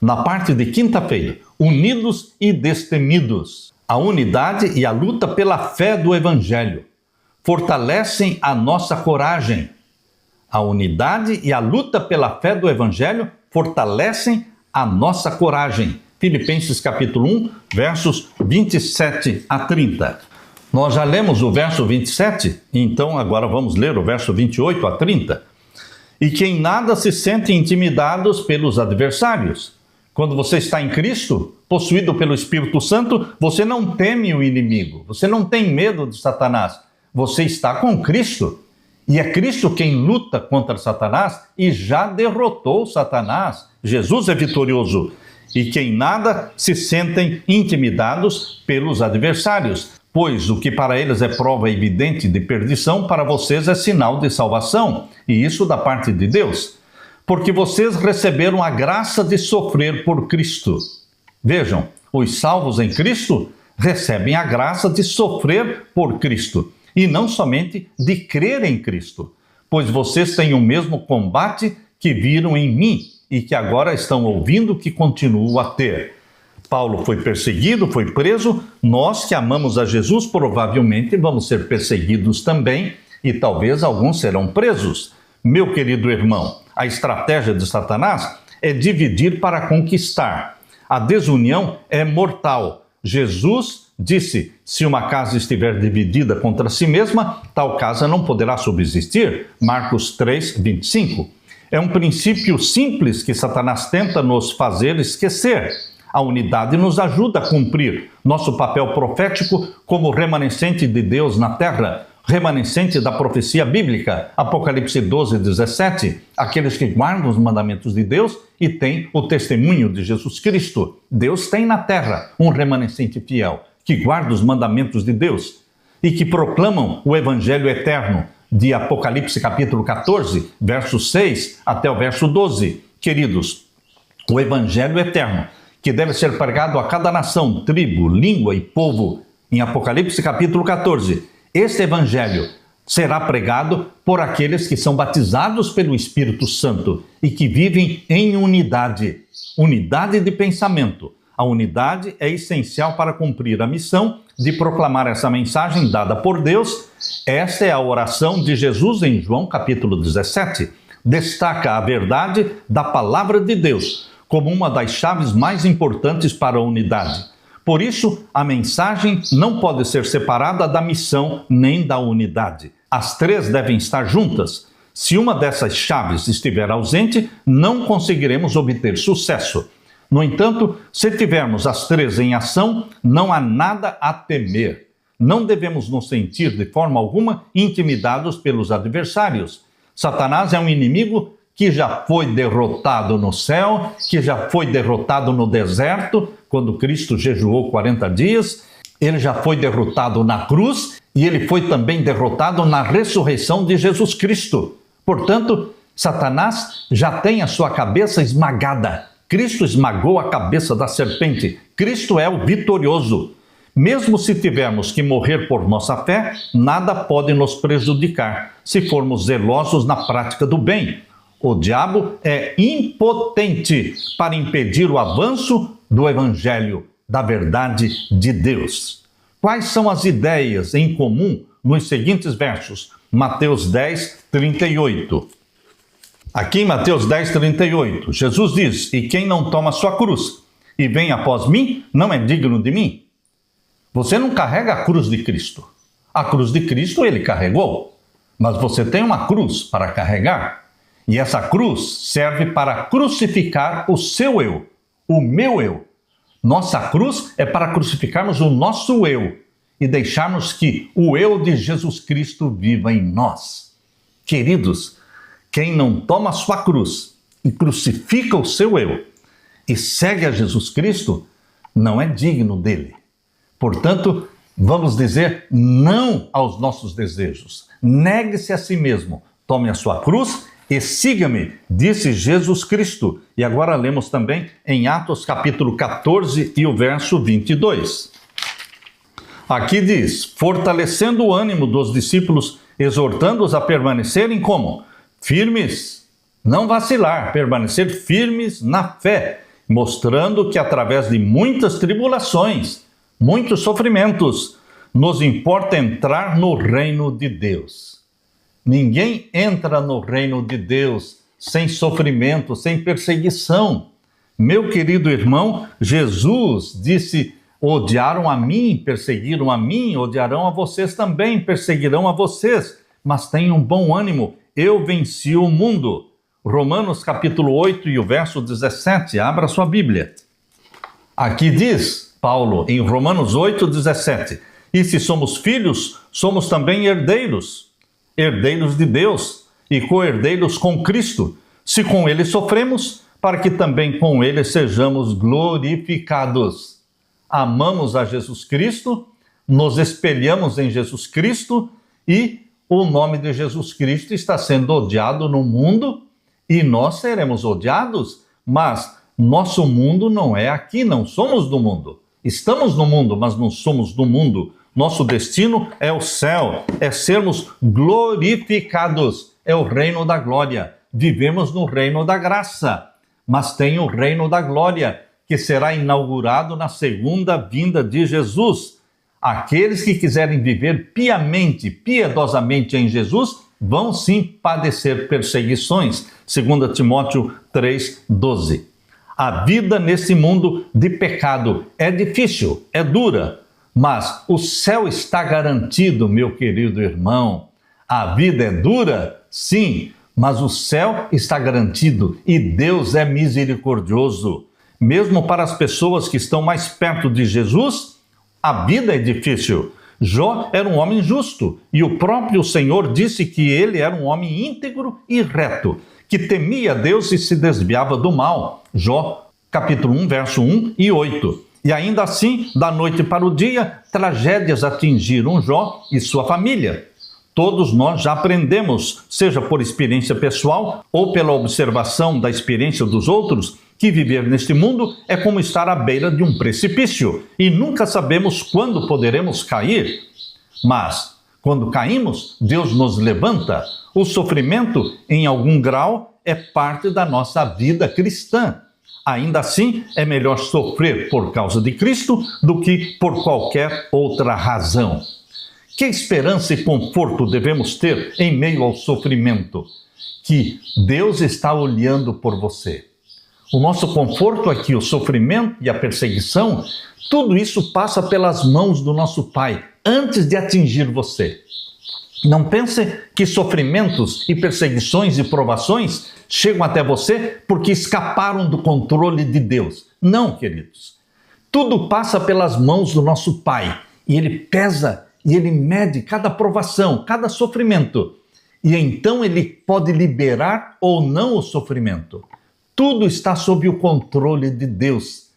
na parte de quinta-feira, unidos e destemidos. A unidade e a luta pela fé do Evangelho fortalecem a nossa coragem. A unidade e a luta pela fé do Evangelho fortalecem a nossa coragem. Filipenses capítulo 1, versos 27 a 30. Nós já lemos o verso 27, então agora vamos ler o verso 28 a 30. E que em nada se sentem intimidados pelos adversários. Quando você está em Cristo, possuído pelo Espírito Santo, você não teme o inimigo, você não tem medo de Satanás. Você está com Cristo. E é Cristo quem luta contra Satanás e já derrotou Satanás. Jesus é vitorioso. E que em nada se sentem intimidados pelos adversários, pois o que para eles é prova evidente de perdição, para vocês é sinal de salvação, e isso da parte de Deus. Porque vocês receberam a graça de sofrer por Cristo. Vejam, os salvos em Cristo recebem a graça de sofrer por Cristo, e não somente de crer em Cristo, pois vocês têm o mesmo combate que viram em mim, e que agora estão ouvindo que continuo a ter. Paulo foi perseguido, foi preso. Nós que amamos a Jesus provavelmente vamos ser perseguidos também e talvez alguns serão presos. Meu querido irmão, a estratégia de Satanás é dividir para conquistar. A desunião é mortal. Jesus disse, se uma casa estiver dividida contra si mesma, tal casa não poderá subsistir. Marcos 3, 25. É um princípio simples que Satanás tenta nos fazer esquecer. A unidade nos ajuda a cumprir nosso papel profético como remanescente de Deus na terra, remanescente da profecia bíblica, Apocalipse 12, 17, aqueles que guardam os mandamentos de Deus e têm o testemunho de Jesus Cristo. Deus tem na terra um remanescente fiel, que guarda os mandamentos de Deus e que proclamam o Evangelho eterno, de Apocalipse capítulo 14, verso 6 até o verso 12. Queridos, o Evangelho eterno, que deve ser pregado a cada nação, tribo, língua e povo, em Apocalipse capítulo 14, este Evangelho será pregado por aqueles que são batizados pelo Espírito Santo e que vivem em unidade de pensamento. A unidade é essencial para cumprir a missão de proclamar essa mensagem dada por Deus. Esta é a oração de Jesus em João capítulo 17. Destaca a verdade da palavra de Deus como uma das chaves mais importantes para a unidade. Por isso, a mensagem não pode ser separada da missão nem da unidade. As três devem estar juntas. Se uma dessas chaves estiver ausente, não conseguiremos obter sucesso. No entanto, se tivermos as três em ação, não há nada a temer. Não devemos nos sentir de forma alguma intimidados pelos adversários. Satanás é um inimigo que já foi derrotado no céu, que já foi derrotado no deserto, quando Cristo jejuou 40 dias. Ele já foi derrotado na cruz e ele foi também derrotado na ressurreição de Jesus Cristo. Portanto, Satanás já tem a sua cabeça esmagada. Cristo esmagou a cabeça da serpente. Cristo é o vitorioso. Mesmo se tivermos que morrer por nossa fé, nada pode nos prejudicar, se formos zelosos na prática do bem. O diabo é impotente para impedir o avanço do Evangelho, da verdade de Deus. Quais são as ideias em comum nos seguintes versos? Mateus 10, 38. Aqui em Mateus 10, 38, Jesus diz, e quem não toma sua cruz e vem após mim, não é digno de mim. Você não carrega a cruz de Cristo. A cruz de Cristo ele carregou, mas você tem uma cruz para carregar. E essa cruz serve para crucificar o seu eu, o meu eu. Nossa cruz é para crucificarmos o nosso eu e deixarmos que o eu de Jesus Cristo viva em nós. Queridos, quem não toma a sua cruz e crucifica o seu eu e segue a Jesus Cristo, não é digno dele. Portanto, vamos dizer não aos nossos desejos. Negue-se a si mesmo, tome a sua cruz e siga-me, disse Jesus Cristo. E agora lemos também em Atos capítulo 14 e o verso 22. Aqui diz, fortalecendo o ânimo dos discípulos, exortando-os a permanecerem como? Firmes, não vacilar, permanecer firmes na fé, mostrando que através de muitas tribulações, muitos sofrimentos, nos importa entrar no reino de Deus. Ninguém entra no reino de Deus sem sofrimento, sem perseguição. Meu querido irmão, Jesus disse: odiaram a mim, perseguiram a mim, odiarão a vocês também, perseguirão a vocês. Mas tenham bom ânimo, eu venci o mundo. Romanos capítulo 8 e o verso 17, abra sua Bíblia. Aqui diz Paulo, em Romanos 8, 17, e se somos filhos, somos também herdeiros, herdeiros de Deus e co-herdeiros com Cristo, se com ele sofremos, para que também com ele sejamos glorificados. Amamos a Jesus Cristo, nos espelhamos em Jesus Cristo e o nome de Jesus Cristo está sendo odiado no mundo e nós seremos odiados, mas nosso mundo não é aqui, não somos do mundo. Estamos no mundo, mas não somos do mundo. Nosso destino é o céu, é sermos glorificados, é o reino da glória. Vivemos no reino da graça, mas tem o reino da glória, que será inaugurado na segunda vinda de Jesus. Aqueles que quiserem viver piamente, piedosamente em Jesus, vão sim padecer perseguições. 2 Timóteo 3:12. A vida nesse mundo de pecado é difícil, é dura, mas o céu está garantido, meu querido irmão. A vida é dura? Sim, mas o céu está garantido e Deus é misericordioso. Mesmo para as pessoas que estão mais perto de Jesus, a vida é difícil. Jó era um homem justo e o próprio Senhor disse que ele era um homem íntegro e reto, que temia Deus e se desviava do mal. Jó, capítulo 1, verso 1 e 8. E ainda assim, da noite para o dia, tragédias atingiram Jó e sua família. Todos nós já aprendemos, seja por experiência pessoal ou pela observação da experiência dos outros, que viver neste mundo é como estar à beira de um precipício e nunca sabemos quando poderemos cair. Mas, quando caímos, Deus nos levanta. O sofrimento, em algum grau, é parte da nossa vida cristã. Ainda assim, é melhor sofrer por causa de Cristo do que por qualquer outra razão. Que esperança e conforto devemos ter em meio ao sofrimento? Que Deus está olhando por você. O nosso conforto é que o sofrimento e a perseguição, tudo isso passa pelas mãos do nosso Pai antes de atingir você. Não pense que sofrimentos e perseguições e provações chegam até você porque escaparam do controle de Deus. Não, queridos. Tudo passa pelas mãos do nosso Pai e Ele pesa e Ele mede cada provação, cada sofrimento. E então Ele pode liberar ou não o sofrimento. Tudo está sob o controle de Deus,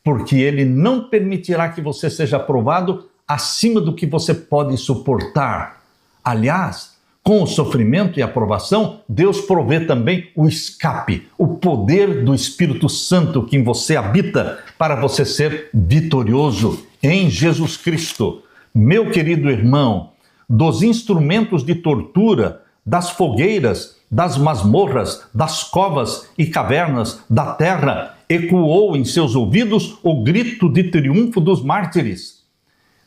porque Ele não permitirá que você seja provado acima do que você pode suportar. Aliás, com o sofrimento e a provação, Deus provê também o escape, o poder do Espírito Santo que em você habita para você ser vitorioso em Jesus Cristo. Meu querido irmão, dos instrumentos de tortura, das fogueiras, das masmorras, das covas e cavernas da terra, ecoou em seus ouvidos o grito de triunfo dos mártires.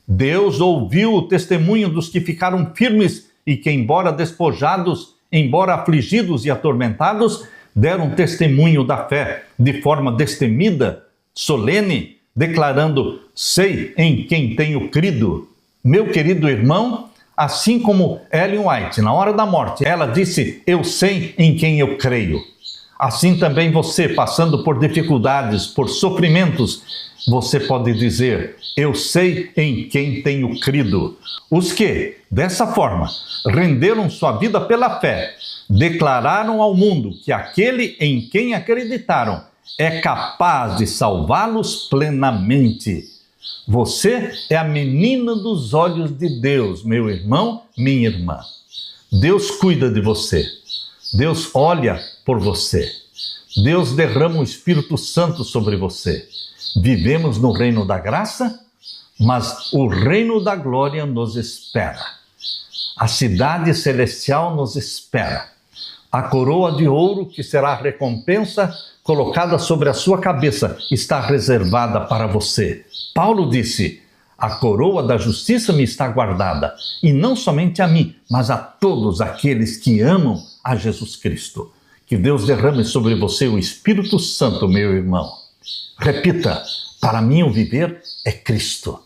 Deus ouviu o testemunho dos que ficaram firmes e que, embora despojados, embora afligidos e atormentados, deram testemunho da fé de forma destemida, solene, declarando: sei em quem tenho crido. Meu querido irmão, assim como Ellen White, na hora da morte, ela disse: eu sei em quem eu creio. Assim também você, passando por dificuldades, por sofrimentos, você pode dizer: eu sei em quem tenho crido. Os que, dessa forma, renderam sua vida pela fé, declararam ao mundo que aquele em quem acreditaram é capaz de salvá-los plenamente. Você é a menina dos olhos de Deus, meu irmão, minha irmã. Deus cuida de você. Deus olha por você. Deus derrama o Espírito Santo sobre você. Vivemos no reino da graça, mas o reino da glória nos espera. A cidade celestial nos espera. A coroa de ouro, que será a recompensa colocada sobre a sua cabeça, está reservada para você. Paulo disse: a coroa da justiça me está guardada, e não somente a mim, mas a todos aqueles que amam a Jesus Cristo. Que Deus derrame sobre você o Espírito Santo, meu irmão. Repita: para mim o viver é Cristo.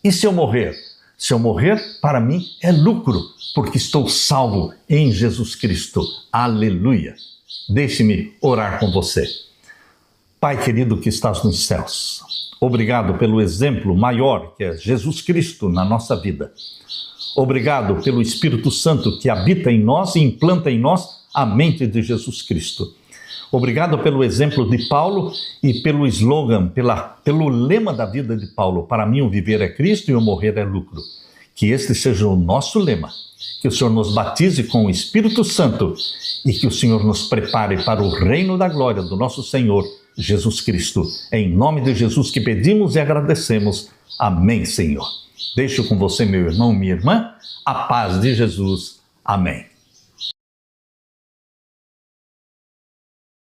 E se eu morrer? Se eu morrer, para mim é lucro, porque estou salvo em Jesus Cristo. Aleluia! Deixe-me orar com você. Pai querido que estás nos céus, obrigado pelo exemplo maior que é Jesus Cristo na nossa vida. Obrigado pelo Espírito Santo que habita em nós e implanta em nós a mente de Jesus Cristo. Obrigado pelo exemplo de Paulo e pelo slogan, pelo lema da vida de Paulo: para mim o viver é Cristo e o morrer é lucro. Que este seja o nosso lema. Que o Senhor nos batize com o Espírito Santo e que o Senhor nos prepare para o reino da glória do nosso Senhor Jesus Cristo. Em nome de Jesus que pedimos e agradecemos. Amém, Senhor. Deixo com você, meu irmão, minha irmã, a paz de Jesus. Amém.